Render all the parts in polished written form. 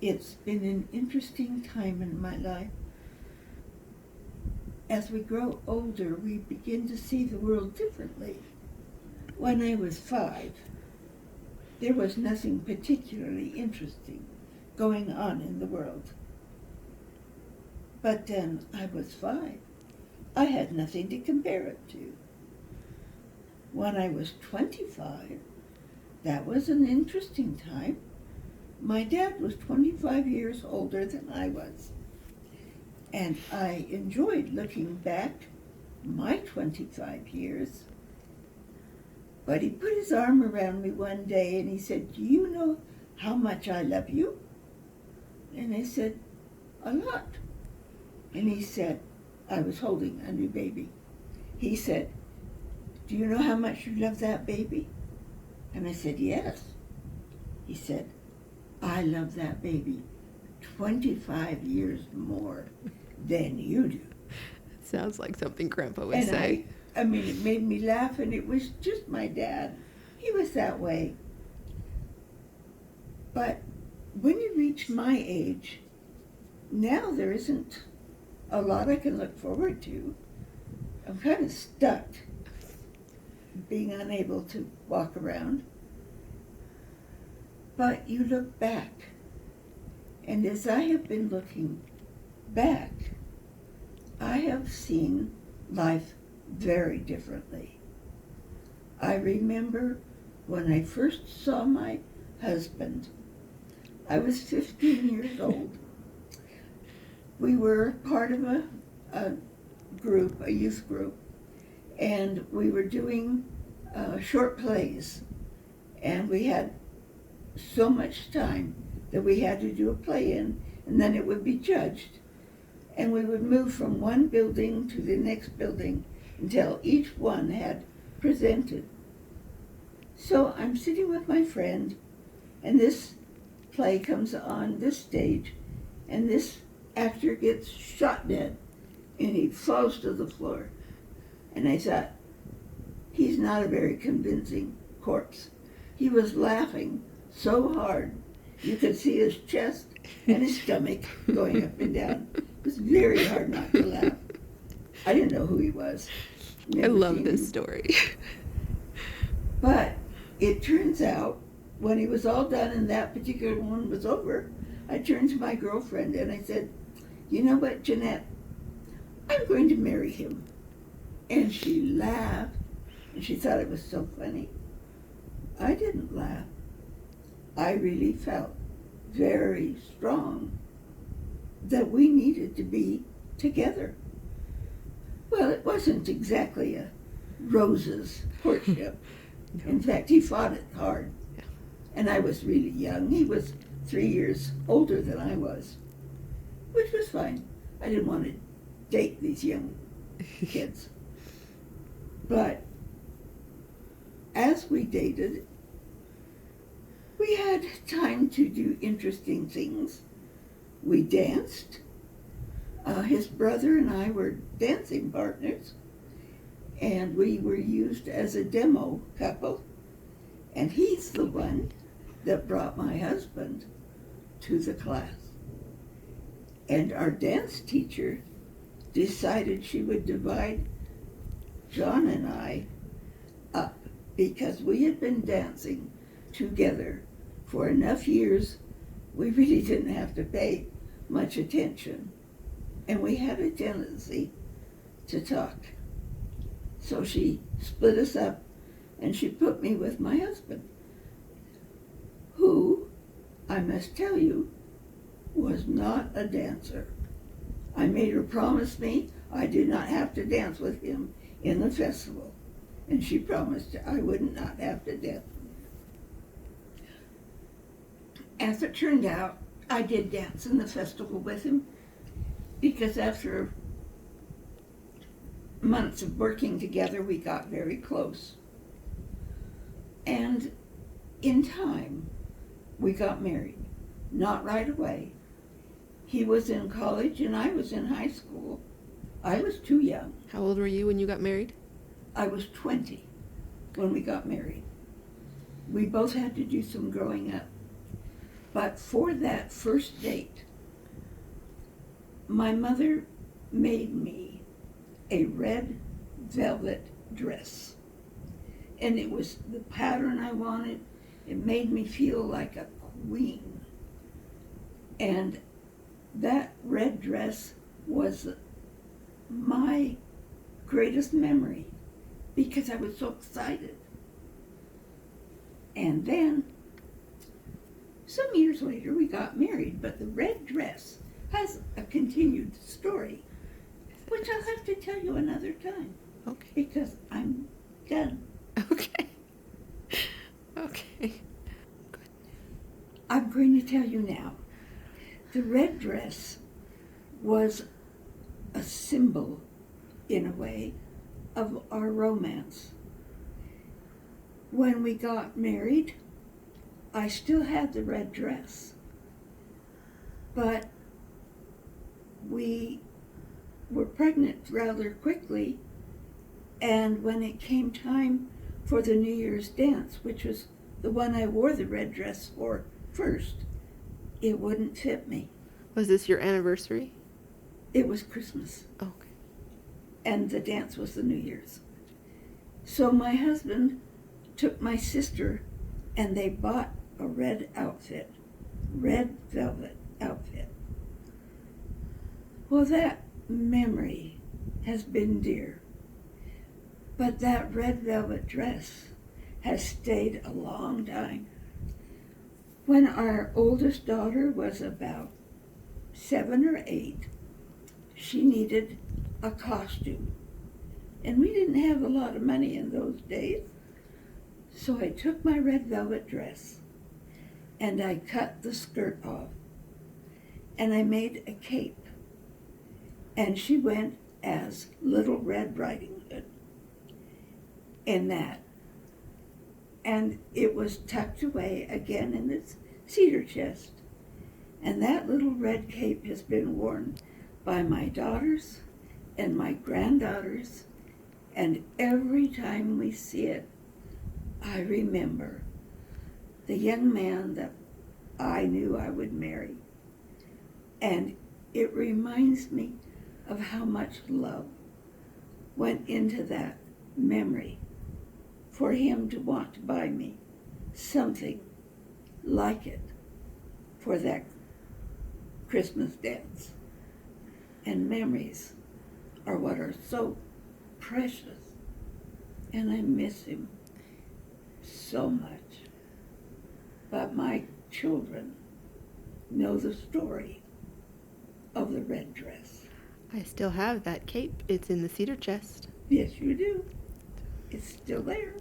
It's been an interesting time in my life. As we grow older, we begin to see the world differently. When I was 5, there was nothing particularly interesting going on in the world. But then I was 5. I had nothing to compare it to. When I was 25, that was an interesting time. My dad was 25 years older than I was. And I enjoyed looking back my 25 years. But he put his arm around me one day and he said, "Do you know how much I love you?" And I said, "A lot." And he said, I was holding a new baby. He said, "Do you know how much you love that baby?" And I said, "Yes." He said, "I love that baby 25 years more than you do." Sounds like something Grandpa would And say. I mean, it made me laugh, and it was just my dad. He was that way. But when you reach my age, now there isn't a lot I can look forward to. I'm kind of stuck being unable to walk around. But you look back, and as I have been looking back, I have seen life very differently. I remember when I first saw my husband, I was 15 years old. We were part of a group, a youth group, and we were doing short plays, and we had so much time that we had to do a play in, and then it would be judged. And we would move from one building to the next building until each one had presented. So I'm sitting with my friend, and this play comes on this stage, and this actor gets shot dead, and he falls to the floor. And I thought, he's not a very convincing corpse. He was laughing so hard, you could see his chest and his stomach going up and down. It was very hard not to laugh. I didn't know who he was. I love this story. But it turns out, when he was all done and that particular one was over, I turned to my girlfriend and I said, "You know what, Jeanette? I'm going to marry him." And she laughed, and she thought it was so funny. I didn't laugh. I really felt very strong that we needed to be together. Well, it wasn't exactly a roses courtship. No. In fact, he fought it hard. Yeah. And I was really young. He was 3 years older than I was, which was fine. I didn't want to date these young kids. But as we dated, we had time to do interesting things. We danced. His brother and I were dancing partners, and we were used as a demo couple. And he's the one that brought my husband to the class. And our dance teacher decided she would divide John and I up because we had been dancing together for enough years. We really didn't have to pay much attention, and we had a tendency to talk. So she split us up, and she put me with my husband, who, I must tell you, was not a dancer. I made her promise me I did not have to dance with him in the festival, and she promised I would not have to dance. As it turned out, I did dance in the festival with him, because after months of working together, we got very close. And in time, we got married. Not right away. He was in college and I was in high school. I was too young. How old were you when you got married? I was 20 when we got married. We both had to do some growing up. But for that first date, my mother made me a red velvet dress. And it was the pattern I wanted. It made me feel like a queen. And that red dress was my greatest memory because I was so excited. And then, some years later, we got married, but the red dress has a continued story, which I'll have to tell you another time. Okay. Because I'm done. Okay. Okay. Good. I'm going to tell you now. The red dress was a symbol, in a way, of our romance. When we got married, I still had the red dress, but we were pregnant rather quickly, and when it came time for the New Year's dance, which was the one I wore the red dress for first, it wouldn't fit me. Was this your anniversary? It was Christmas, Okay. and the dance was the New Year's. So my husband took my sister, and they bought a red outfit, red velvet outfit. Well, that memory has been dear, but that red velvet dress has stayed a long time. When our oldest daughter was about 7 or 8, she needed a costume. And we didn't have a lot of money in those days. So I took my red velvet dress and I cut the skirt off and I made a cape. And she went as Little Red Riding Hood in that. And it was tucked away again in its cedar chest. And that little red cape has been worn by my daughters and my granddaughters, and every time we see it, I remember the young man that I knew I would marry. And it reminds me of how much love went into that memory for him to want to buy me something like it for that Christmas dance. And memories are what are so precious. And I miss him so much. But my children know the story of the red dress. I still have that cape. It's in the cedar chest. Yes, you do. It's still there.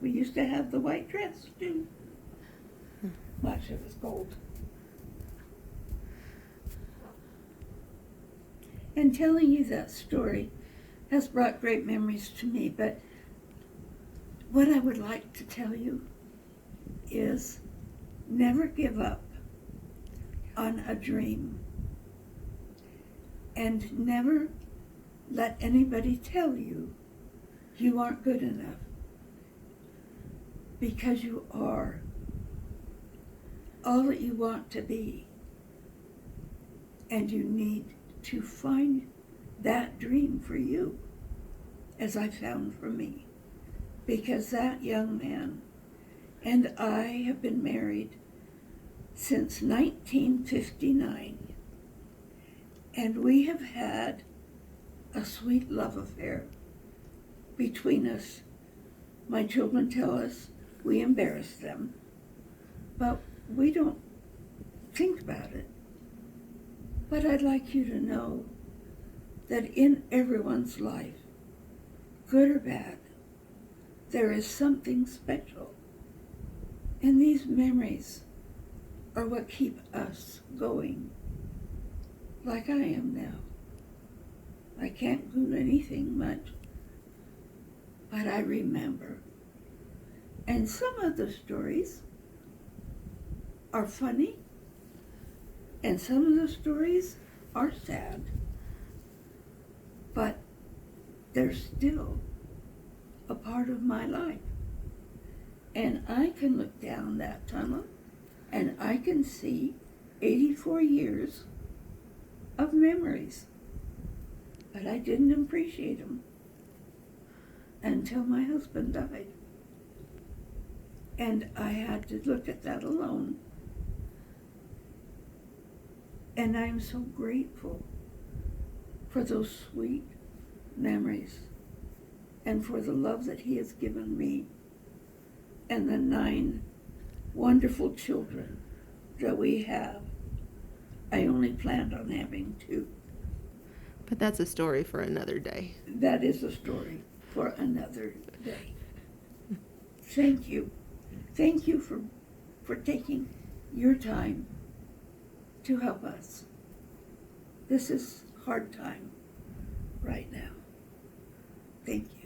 We used to have the white dress, too. Much it was gold. And telling you that story has brought great memories to me, but what I would like to tell you is never give up on a dream, and never let anybody tell you you aren't good enough, because you are all that you want to be, and you need to find that dream for you, as I found for me, because that young man and I have been married since 1959, and we have had a sweet love affair between us. My children tell us we embarrass them, but we don't think about it. But I'd like you to know that in everyone's life, good or bad, there is something special. And these memories are what keep us going, like I am now. I can't do anything much, but I remember. And some of the stories are funny, and some of the stories are sad, but they're still a part of my life. And I can look down that tunnel And I can see 84 years of memories. But I didn't appreciate them until my husband died. And I had to look at that alone. And I'm so grateful for those sweet memories and for the love that he has given me and the 9 wonderful children that we have. I only planned on having 2. But that's a story for another day. That is a story for another day. Thank you. Thank you for taking your time to help us. This is hard time right now. Thank you.